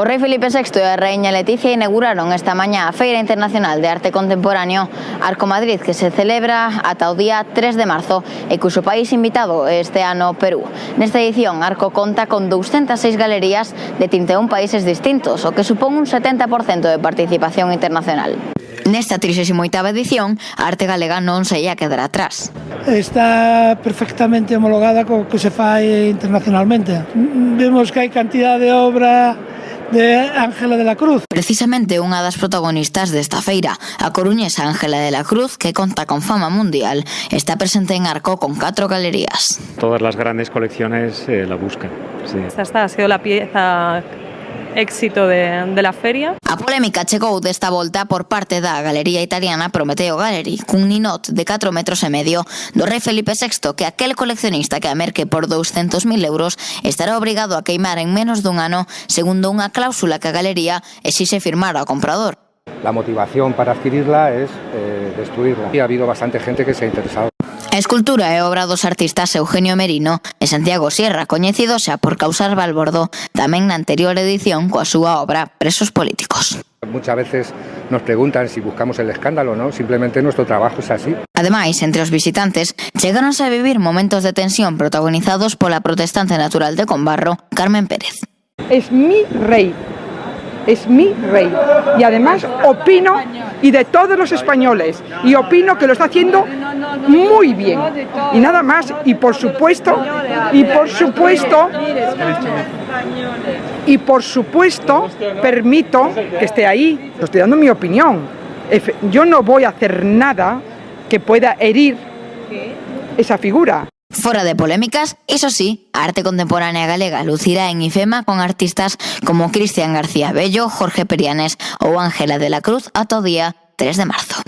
O rei Felipe VI e a raíña Leticia inauguraron esta mañá a Feira Internacional de Arte Contemporáneo Arco Madrid, que se celebra ata o día 3 de marzo e cuxo país invitado este ano Perú. Nesta edición, Arco conta con 206 galerías de 31 países distintos, o que supón un 70% de participación internacional. Nesta 38ª edición, a arte galega non se ia quedar atrás. Está perfectamente homologada co que se fai internacionalmente. Vemos que hai cantidad de obra de Ángela de la Cruz. Precisamente unha das protagonistas desta feira, a coruñesa Ángela de la Cruz, que conta con fama mundial, está presente en Arco con 4 galerías. Todas las grandes colecciones la buscan. Sí. Esta ha sido la pieza éxito de la feria. A polémica chegou desta volta por parte da galería italiana Prometeo Gallery, cun ninot de 4,5 metros do rei Felipe VI, que aquel coleccionista que a merque por 200.000 euros estará obrigado a queimar en menos dun ano, segundo unha cláusula que a galería exixe firmar ao comprador. La motivación para adquirirla es destruirla. Y ha habido bastante gente que se ha interesado. A escultura é obra dos artistas Eugenio Merino e Santiago Sierra, coñecido xa por causar balbordo tamén na anterior edición coa súa obra Presos Políticos. Muchas veces nos preguntan si buscamos el escándalo, ¿no? Simplemente nuestro trabajo es así. Ademais, entre os visitantes, chegáronse a vivir momentos de tensión protagonizados pola protestante natural de Combarro, Carmen Pérez. Es mi rey. Es mi rey y además opino y de todos los españoles y opino que lo está haciendo muy bien y nada más y por supuesto permito que esté ahí. Estoy dando mi opinión. Yo no voy a hacer nada que pueda herir esa figura. Fora de polémicas, iso sí, a arte contemporánea galega lucirá en IFEMA con artistas como Cristian García Bello, Jorge Perianes ou Ángela de la Cruz ata o día 3 de marzo.